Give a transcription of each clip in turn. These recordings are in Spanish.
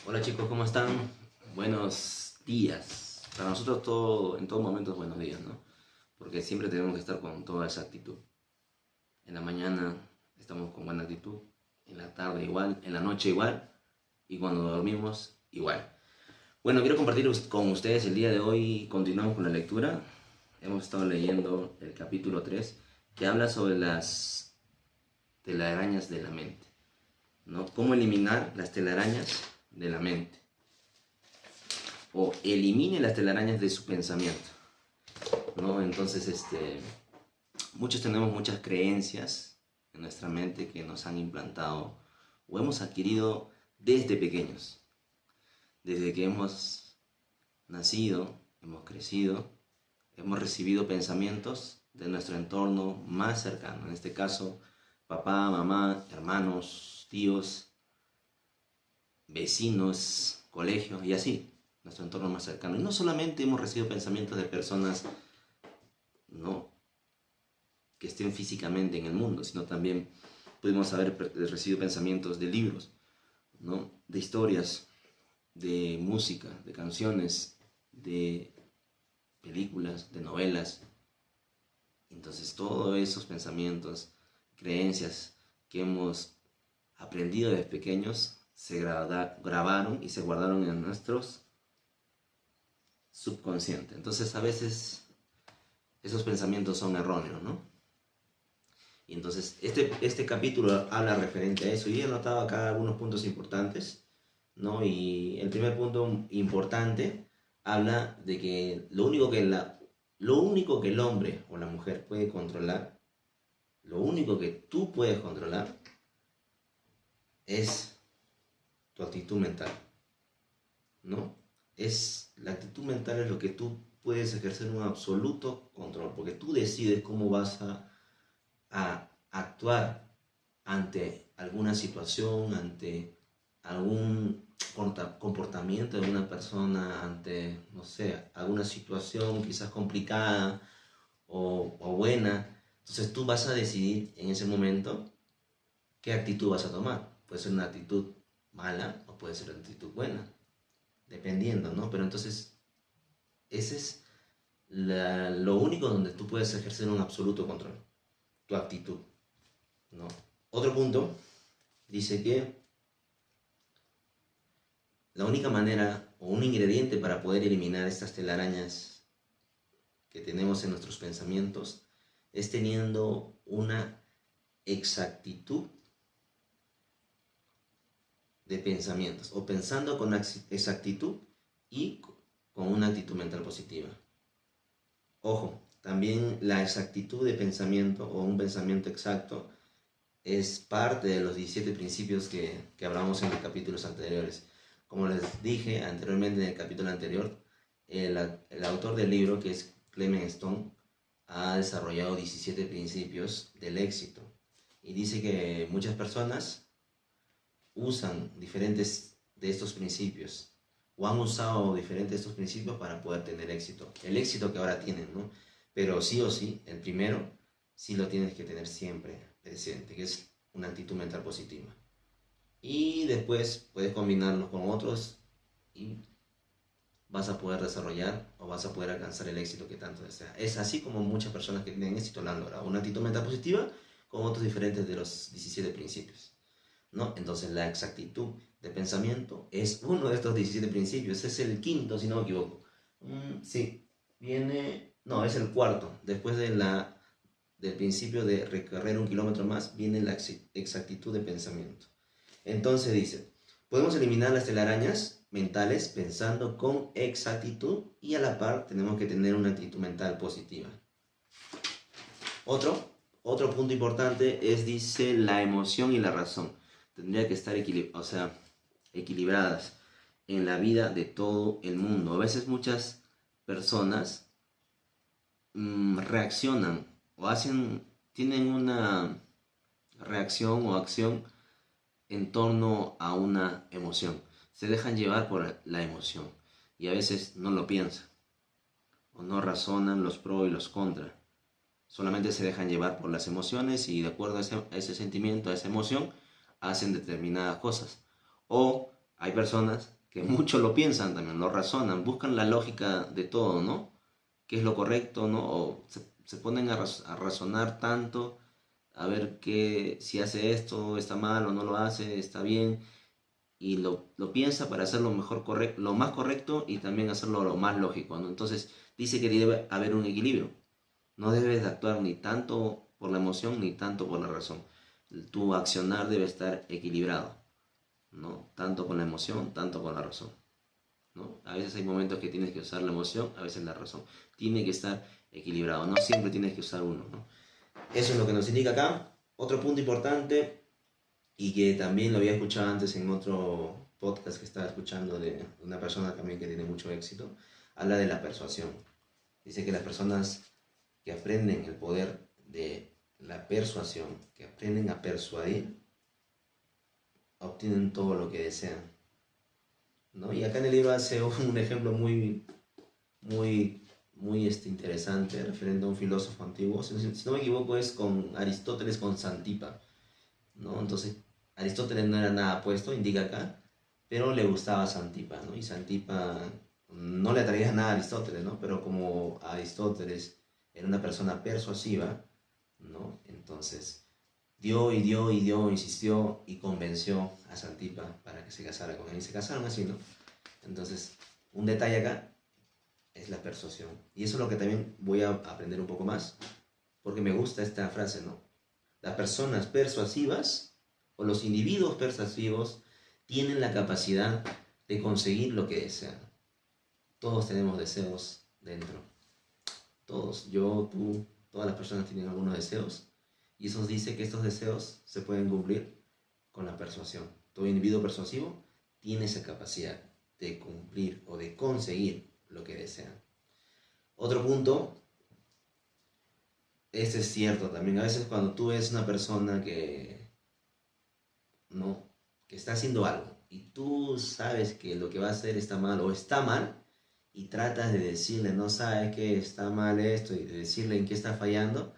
Hola chicos, ¿cómo están? Buenos días. Para nosotros todo, en todo momento es buenos días, ¿no? Porque siempre tenemos que estar con toda esa actitud. En la mañana estamos con buena actitud, en la tarde igual, en la noche igual y cuando dormimos igual. Bueno, quiero compartir con ustedes el día de hoy, continuamos con la lectura. Hemos estado leyendo el capítulo 3 que habla sobre las telarañas de la mente, ¿no? Cómo eliminar las telarañas de la mente o elimine las telarañas de su pensamiento, ¿no? Entonces, muchos tenemos muchas creencias en nuestra mente que nos han implantado o hemos adquirido desde pequeños, desde que hemos nacido, hemos crecido, hemos recibido pensamientos de nuestro entorno más cercano, en este caso, papá, mamá, hermanos, tíos, vecinos, colegios y así, nuestro entorno más cercano. Y no solamente hemos recibido pensamientos de personas, ¿no?, que estén físicamente en el mundo, sino también pudimos haber recibido pensamientos de libros, ¿no?, de historias, de música, de canciones, de películas, de novelas. Entonces todos esos pensamientos, creencias que hemos aprendido desde pequeños se grabaron y se guardaron en nuestros subconsciente. Entonces a veces esos pensamientos son erróneos, ¿no? Y entonces este capítulo habla referente a eso y he anotado acá algunos puntos importantes, ¿no? Y el primer punto importante habla de que lo único que el hombre o la mujer puede controlar, lo único que tú puedes controlar es tu actitud mental, ¿no? La actitud mental es lo que tú puedes ejercer un absoluto control, porque tú decides cómo vas a actuar ante alguna situación, ante algún comportamiento de una persona, ante, no sé, alguna situación quizás complicada o buena. Entonces tú vas a decidir en ese momento qué actitud vas a tomar. Puede ser una actitud mala o puede ser una actitud buena, dependiendo, ¿no? Pero entonces ese es lo único donde tú puedes ejercer un absoluto control, tu actitud, ¿no? Otro punto dice que la única manera o un ingrediente para poder eliminar estas telarañas que tenemos en nuestros pensamientos es teniendo una exactitud de pensamientos o pensando con exactitud y con una actitud mental positiva. Ojo, también la exactitud de pensamiento o un pensamiento exacto es parte de los 17 principios que hablamos en los capítulos anteriores. Como les dije anteriormente en el capítulo anterior, el autor del libro, que es Clement Stone, ha desarrollado 17 principios del éxito. Y dice que muchas personas usan diferentes de estos principios o han usado diferentes de estos principios para poder tener éxito. El éxito que ahora tienen, ¿no? Pero sí o sí, el primero, sí lo tienes que tener siempre presente, que es una actitud mental positiva. Y después puedes combinarlos con otros y vas a poder desarrollar o vas a poder alcanzar el éxito que tanto deseas. Es así como muchas personas que tienen éxito lo han logrado. Una actitud mental positiva con otros diferentes de los 17 principios, ¿no? Entonces la exactitud de pensamiento es uno de estos 17 principios. Es el quinto, si no me equivoco. Sí, viene... No, es el cuarto. Después del principio de recorrer un kilómetro más, viene la exactitud de pensamiento. Entonces dice, podemos eliminar las telarañas mentales pensando con exactitud y a la par tenemos que tener una actitud mental positiva. Otro punto importante es, dice, la emoción y la razón. Tendría que estar equilibradas en la vida de todo el mundo. A veces muchas personas reaccionan o tienen una reacción o acción en torno a una emoción. Se dejan llevar por la emoción y a veces no lo piensan o no razonan los pros y los contras. Solamente se dejan llevar por las emociones y de acuerdo a ese sentimiento, a esa emoción, hacen determinadas cosas. O hay personas que mucho lo piensan también, lo razonan, buscan la lógica de todo, ¿no? ¿Qué es lo correcto, no? O se ponen a razonar tanto, a ver que si hace esto, está mal o no lo hace, está bien, y lo piensa para hacer lo mejor correcto, lo más correcto y también hacerlo lo más lógico, ¿no? Entonces dice que debe haber un equilibrio. No debes de actuar ni tanto por la emoción ni tanto por la razón. Tu accionar debe estar equilibrado, ¿no? Tanto con la emoción, tanto con la razón, ¿no? A veces hay momentos que tienes que usar la emoción, a veces la razón. Tiene que estar equilibrado, no siempre tienes que usar uno, ¿no? Eso es lo que nos indica acá. Otro punto importante, y que también lo había escuchado antes en otro podcast que estaba escuchando de una persona también que tiene mucho éxito, habla de la persuasión. Dice que las personas que aprenden el poder de la persuasión, que aprenden a persuadir, obtienen todo lo que desean, ¿no? Y acá en el libro hace un ejemplo muy interesante referente a un filósofo antiguo. Si no me equivoco es con Aristóteles con Santipa, ¿no? Entonces Aristóteles no era nada puesto, indica acá, pero le gustaba Santipa, ¿no? Y Santipa no le atraía nada a Aristóteles, ¿no? Pero como Aristóteles era una persona persuasiva, ¿no? Entonces dio, insistió y convenció a Santipa para que se casara con él. Y se casaron así, ¿no? Entonces, un detalle acá es la persuasión. Y eso es lo que también voy a aprender un poco más, porque me gusta esta frase, ¿no? Las personas persuasivas o los individuos persuasivos tienen la capacidad de conseguir lo que desean. Todos tenemos deseos dentro. Todos, yo, tú, todas las personas tienen algunos deseos. Y eso dice que estos deseos se pueden cumplir con la persuasión. Todo individuo persuasivo tiene esa capacidad de cumplir o de conseguir lo que desean. Otro punto, este es cierto también, a veces cuando tú ves una persona no, que está haciendo algo y tú sabes que lo que va a hacer está mal o está mal y tratas de decirle, no sabes que está mal esto y de decirle en qué está fallando,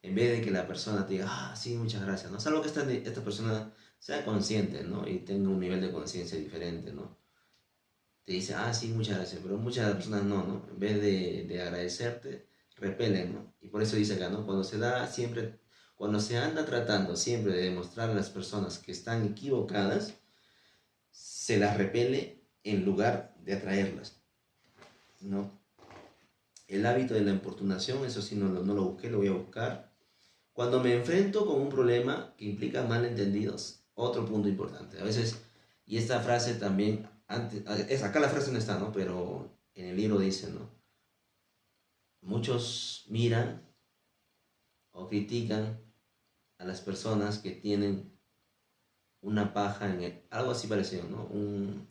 en vez de que la persona te diga, ah, sí, muchas gracias, ¿no? Salvo que esta persona sea consciente, ¿no? Y tenga un nivel de conciencia diferente, ¿no? Te dice, ah, sí, muchas gracias, pero muchas personas no, ¿no? En vez de agradecerte, repelen, ¿no? Y por eso dice acá, ¿no? Cuando se anda tratando siempre de demostrar a las personas que están equivocadas, se las repele en lugar de atraerlas, ¿no? El hábito de la importunación, eso sí no lo busqué, lo voy a buscar. Cuando me enfrento con un problema que implica malentendidos, otro punto importante. A veces, y esta frase también, acá la frase no está, ¿no? Pero en el libro dice, ¿no? Muchos miran o critican a las personas que tienen una paja algo así parecido, ¿no?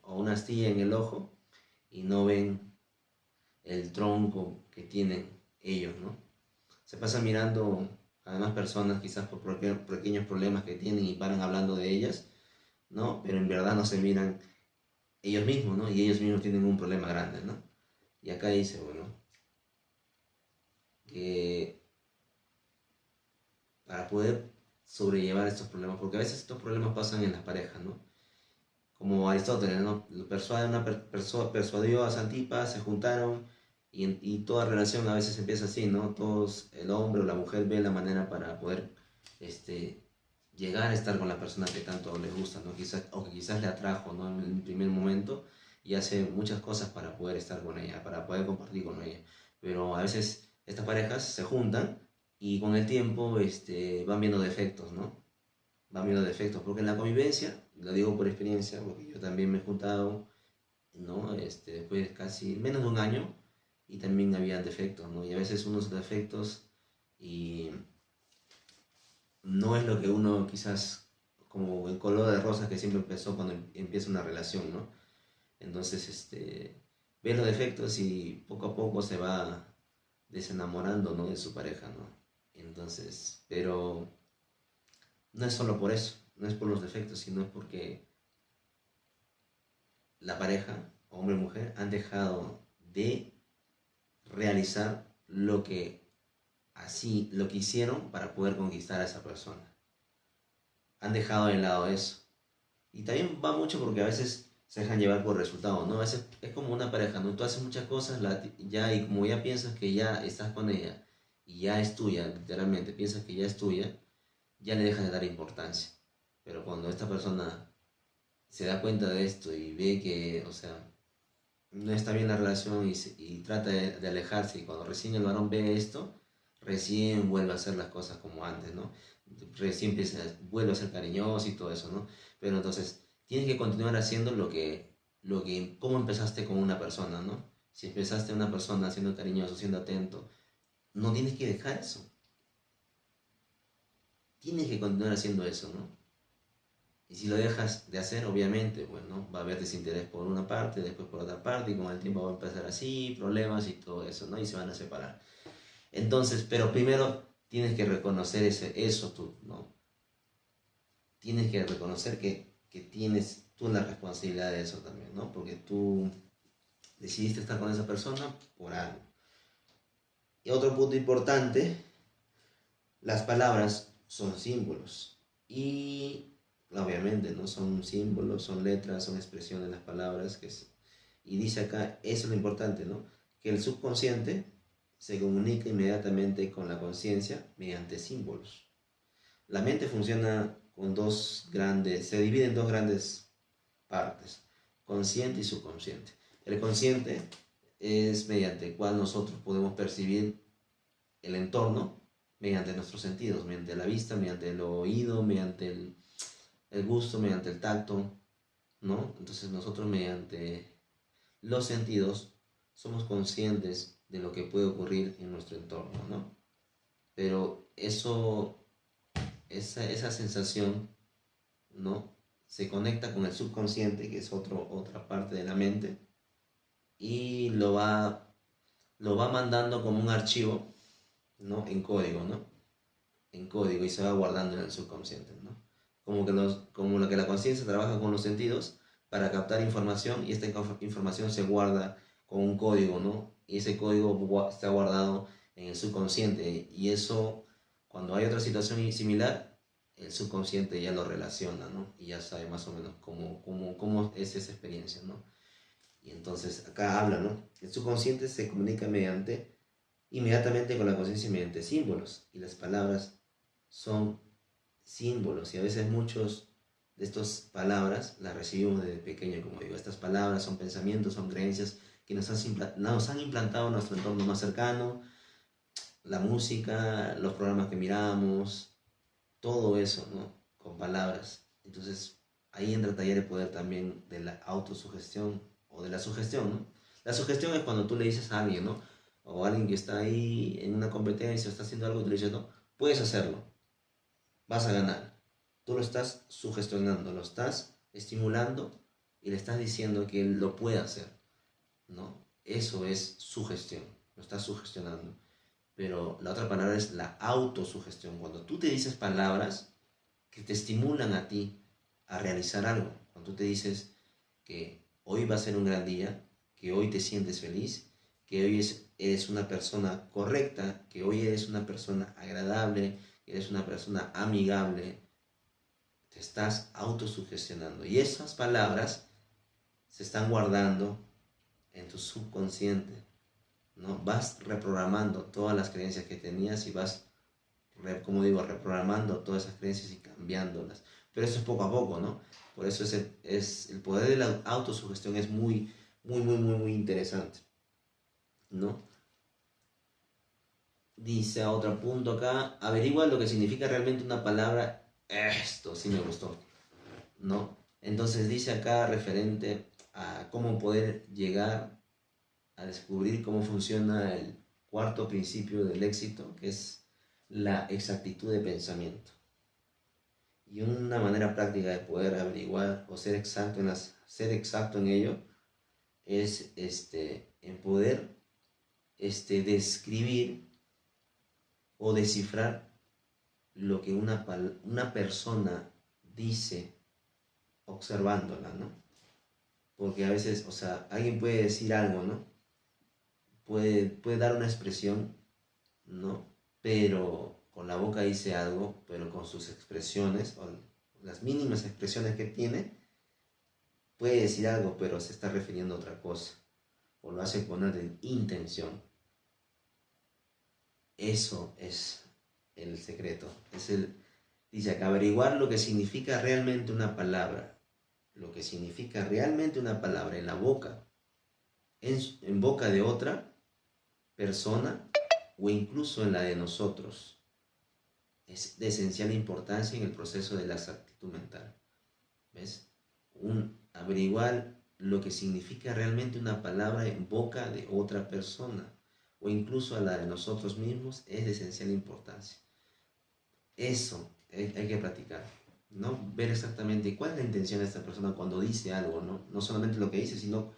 O una astilla en el ojo y no ven el tronco que tienen ellos, ¿no? Se pasan mirando a demás personas quizás por pequeños problemas que tienen y paran hablando de ellas, ¿no? Pero en verdad no se miran ellos mismos, ¿no? Y ellos mismos tienen un problema grande, ¿no? Y acá dice, bueno, que para poder sobrellevar estos problemas, porque a veces estos problemas pasan en las parejas, ¿no? Como Aristóteles, ¿no? Persuadió a Santipa, se juntaron y toda relación a veces empieza así, ¿no? Todos, el hombre o la mujer ve la manera para poder llegar a estar con la persona que tanto les gusta, ¿no? O que quizás le atrajo, ¿no? En el primer momento y hace muchas cosas para poder estar con ella, para poder compartir con ella. Pero a veces estas parejas se juntan y con el tiempo van viendo defectos, ¿no? Van viendo defectos, porque en la convivencia, lo digo por experiencia, porque yo también me he juntado, ¿no? Después casi menos de un año y también había defectos, ¿no? Y a veces unos defectos y no es lo que uno quizás, como el color de rosa que siempre empezó cuando empieza una relación, ¿no? Entonces, ve los defectos y poco a poco se va desenamorando, ¿no? De su pareja, ¿no? Entonces, pero no es solo por eso, no es por los defectos, sino es porque la pareja, hombre o mujer, han dejado de realizar lo que hicieron para poder conquistar a esa persona. Han dejado de lado eso. Y también va mucho porque a veces se dejan llevar por el resultado, ¿no? Es como una pareja, ¿no? Tú haces muchas cosas ya, y como ya piensas que ya estás con ella y ya es tuya, literalmente, piensas que ya es tuya, ya le dejas de dar importancia. Pero cuando esta persona se da cuenta de esto y ve que, o sea, no está bien la relación y trata de alejarse, y cuando recién el varón ve esto, recién vuelve a hacer las cosas como antes, ¿no? Recién vuelve a ser cariñoso y todo eso, ¿no? Pero entonces tienes que continuar haciendo cómo empezaste con una persona, ¿no? Si empezaste una persona siendo cariñoso, siendo atento, no tienes que dejar eso. Tienes que continuar haciendo eso, ¿no? Y si lo dejas de hacer, obviamente, bueno, va a haber desinterés por una parte, después por otra parte, y con el tiempo va a empezar así, problemas y todo eso, ¿no? Y se van a separar. Entonces, pero primero tienes que reconocer eso tú, ¿no? Tienes que reconocer que tienes tú la responsabilidad de eso también, ¿no? Porque tú decidiste estar con esa persona por algo. Y otro punto importante, las palabras son símbolos. Y obviamente, ¿no? Son símbolos, son letras, son expresiones, las palabras. Y dice acá, eso es lo importante, ¿no? Que el subconsciente se comunica inmediatamente con la conciencia mediante símbolos. La mente funciona se divide en dos grandes partes, consciente y subconsciente. El consciente es mediante el cual nosotros podemos percibir el entorno mediante nuestros sentidos, mediante la vista, mediante el oído, mediante el gusto, mediante el tacto, ¿no? Entonces nosotros mediante los sentidos somos conscientes de lo que puede ocurrir en nuestro entorno, ¿no? Pero esa sensación, ¿no? Se conecta con el subconsciente, que es otra parte de la mente, y lo va mandando como un archivo, ¿no? En código, ¿no? En código, y se va guardando en el subconsciente, ¿no? Como lo que la conciencia trabaja con los sentidos para captar información, y esta información se guarda con un código, ¿no? Y ese código está guardado en el subconsciente, y eso, cuando hay otra situación similar, el subconsciente ya lo relaciona, ¿no? Y ya sabe más o menos cómo es esa experiencia, ¿no? Y entonces acá habla, ¿no? El subconsciente se comunica inmediatamente con la conciencia mediante símbolos, y las palabras son símbolos, y a veces muchos de estas palabras las recibimos desde pequeño, como digo. Estas palabras son pensamientos, son creencias que nos han implantado en nuestro entorno más cercano, la música, los programas que miramos, todo eso, ¿no? Con palabras. Entonces, ahí entra el taller de poder también de la autosugestión o de la sugestión, ¿no? La sugestión es cuando tú le dices a alguien, ¿no? O a alguien que está ahí en una competencia o está haciendo algo, y tú le dices, no, puedes hacerlo, vas a ganar. Tú lo estás sugestionando, lo estás estimulando y le estás diciendo que él lo puede hacer, ¿no? Eso es sugestión, lo estás sugestionando. Pero la otra palabra es la autosugestión. Cuando tú te dices palabras que te estimulan a ti a realizar algo. Cuando tú te dices que hoy va a ser un gran día, que hoy te sientes feliz, que hoy eres una persona correcta, que hoy eres una persona agradable, que eres una persona amigable, te estás autosugestionando. Y esas palabras se están guardando en tu subconsciente, ¿no? Vas reprogramando todas las creencias que tenías y vas, como digo, reprogramando todas esas creencias y cambiándolas. Pero eso es poco a poco, ¿no? Por eso el poder de la autosugestión es muy, muy, muy, muy, muy interesante, ¿no? Dice a otro punto acá, averigua lo que significa realmente una palabra. Esto sí me gustó, ¿no? Entonces dice acá referente a cómo poder llegar a descubrir cómo funciona el cuarto principio del éxito, que es la exactitud de pensamiento. Y una manera práctica de poder averiguar o ser exacto en ello es en poder describir o descifrar lo que una persona dice observándola, ¿no? Porque a veces, o sea, alguien puede decir algo, ¿no? Puede dar una expresión, ¿no? Pero con la boca dice algo, pero con sus expresiones, o las mínimas expresiones que tiene, puede decir algo, pero se está refiriendo a otra cosa, o lo hace con una intención. Eso es el secreto. Dice acá, averiguar lo que significa realmente una palabra. Lo que significa realmente una palabra en la boca, en boca de otra persona o incluso en la de nosotros. Es de esencial importancia en el proceso de la exactitud mental. ¿Ves? Averiguar lo que significa realmente una palabra en boca de otra persona o incluso a la de nosotros mismos es de esencial importancia. Eso hay que practicar, ¿no? Ver exactamente cuál es la intención de esta persona cuando dice algo, ¿no? No solamente lo que dice, sino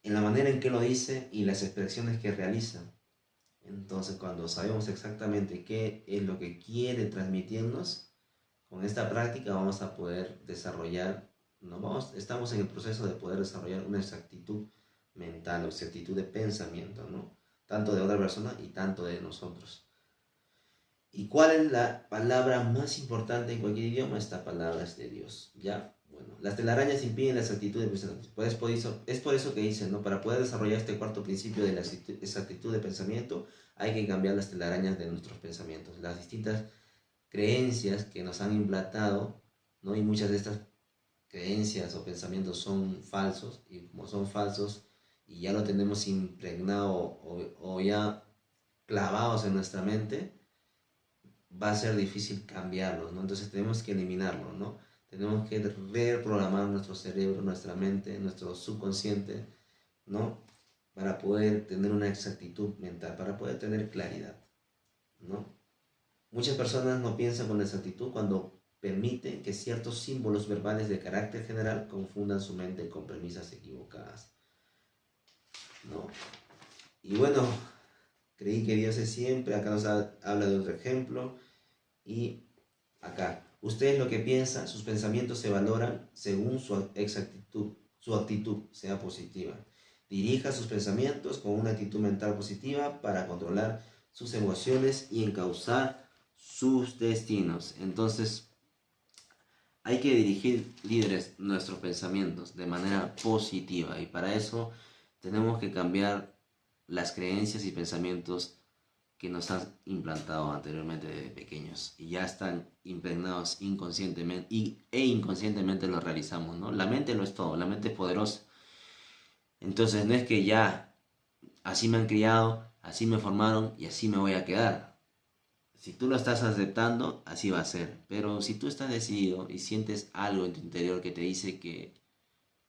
en la manera en que lo dice y las expresiones que realiza. Entonces, cuando sabemos exactamente qué es lo que quiere transmitirnos, con esta práctica vamos a poder desarrollar, estamos en el proceso de poder desarrollar una exactitud mental o exactitud de pensamiento, ¿no? Tanto de otra persona y tanto de nosotros. ¿Y cuál es la palabra más importante en cualquier idioma? Esta palabra es de Dios, ¿ya? Bueno, las telarañas impiden la exactitud de pensamiento. Es por eso que dicen, ¿no? Para poder desarrollar este cuarto principio de la exactitud de pensamiento, hay que cambiar las telarañas de nuestros pensamientos, las distintas creencias que nos han implantado, ¿no? Y muchas de estas creencias o pensamientos son falsos, y como son falsos y ya lo tenemos impregnado o ya clavados en nuestra mente, va a ser difícil cambiarlos, ¿no? Entonces tenemos que eliminarlo, ¿no? Tenemos que reprogramar nuestro cerebro, nuestra mente, nuestro subconsciente, ¿no? Para poder tener una exactitud mental, para poder tener claridad, ¿no? Muchas personas no piensan con exactitud cuando permiten que ciertos símbolos verbales de carácter general confundan su mente con premisas equivocadas, ¿no? Y bueno, creí que Dios es siempre, acá nos habla de otro ejemplo, y acá, usted lo que piensa, sus pensamientos se valoran según su exactitud, su actitud sea positiva. Dirija sus pensamientos con una actitud mental positiva para controlar sus emociones y encauzar sus destinos. Entonces, hay que dirigir, líderes, nuestros pensamientos de manera positiva y para eso tenemos que cambiar las creencias y pensamientos que nos han implantado anteriormente desde pequeños y ya están impregnados inconscientemente e inconscientemente lo realizamos, ¿no? La mente lo es todo, la mente es poderosa. Entonces no es que ya así me han criado, así me formaron y así me voy a quedar. Si tú lo estás aceptando, así va a ser. Pero si tú estás decidido y sientes algo en tu interior que te dice que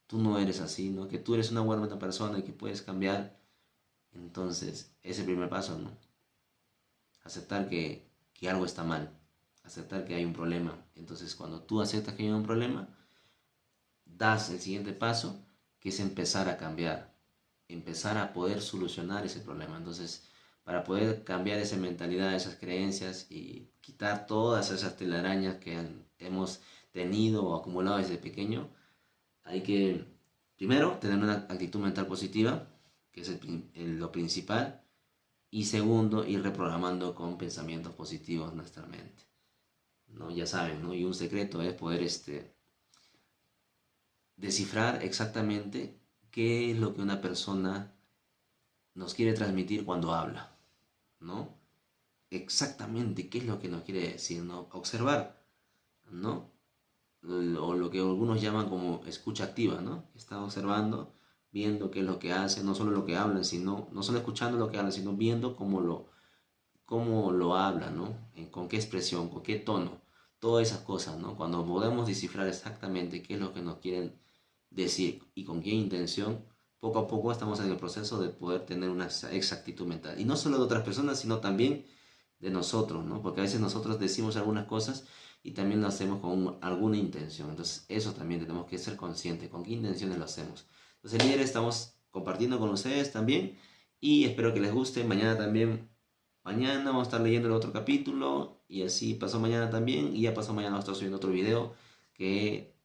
tú no eres así, ¿no? Que tú eres una buena persona y que puedes cambiar, entonces ese primer paso, ¿no? Aceptar que algo está mal, aceptar que hay un problema. Entonces cuando tú aceptas que hay un problema, das el siguiente paso, que es empezar a cambiar, empezar a poder solucionar ese problema. Entonces, para poder cambiar esa mentalidad, esas creencias y quitar todas esas telarañas que hemos tenido o acumulado desde pequeño, hay que, primero, tener una actitud mental positiva, que es lo principal, y segundo, ir reprogramando con pensamientos positivos nuestra mente, ¿no? Ya saben, ¿no? Y un secreto es poder descifrar exactamente qué es lo que una persona nos quiere transmitir cuando habla, ¿no? Exactamente qué es lo que nos quiere decir, ¿no? Observar, ¿no? O lo que algunos llaman como escucha activa, ¿no? Está observando, viendo qué es lo que hacen, no solo lo que hablan, sino, no solo escuchando lo que hablan, sino viendo cómo lo hablan, ¿no? Con qué expresión, con qué tono, todas esas cosas, ¿no? Cuando podemos descifrar exactamente qué es lo que nos quieren decir y con qué intención, poco a poco estamos en el proceso de poder tener una exactitud mental. Y no solo de otras personas, sino también de nosotros, ¿no? Porque a veces nosotros decimos algunas cosas y también lo hacemos con alguna intención. Entonces, eso también tenemos que ser conscientes, con qué intenciones lo hacemos. Entonces, líderes, estamos compartiendo con ustedes también y espero que les guste. Mañana vamos a estar leyendo el otro capítulo y así pasó mañana también y ya pasó mañana vamos a estar subiendo otro video que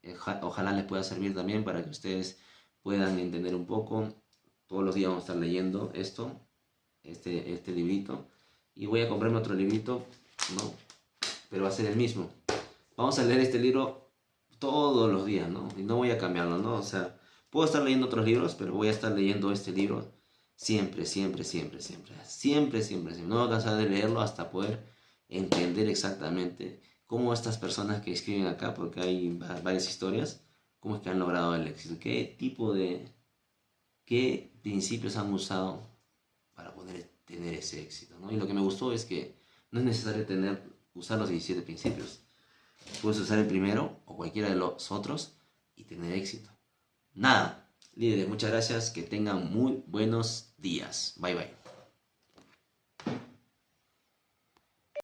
ojalá les pueda servir también para que ustedes puedan entender un poco. Todos los días vamos a estar leyendo este librito y voy a comprarme otro librito, ¿no? Pero va a ser el mismo. Vamos a leer este libro todos los días, ¿no? Y no voy a cambiarlo, ¿no? O sea, puedo estar leyendo otros libros, pero voy a estar leyendo este libro siempre, siempre, siempre, siempre. Siempre, siempre, siempre. No voy a cansar de leerlo hasta poder entender exactamente cómo estas personas que escriben acá, porque hay varias historias, cómo es que han logrado el éxito, qué principios han usado para poder tener ese éxito, ¿no? Y lo que me gustó es que no es necesario usar los 17 principios. Puedes usar el primero o cualquiera de los otros y tener éxito. Nada, líderes, muchas gracias. Que tengan muy buenos días. Bye bye.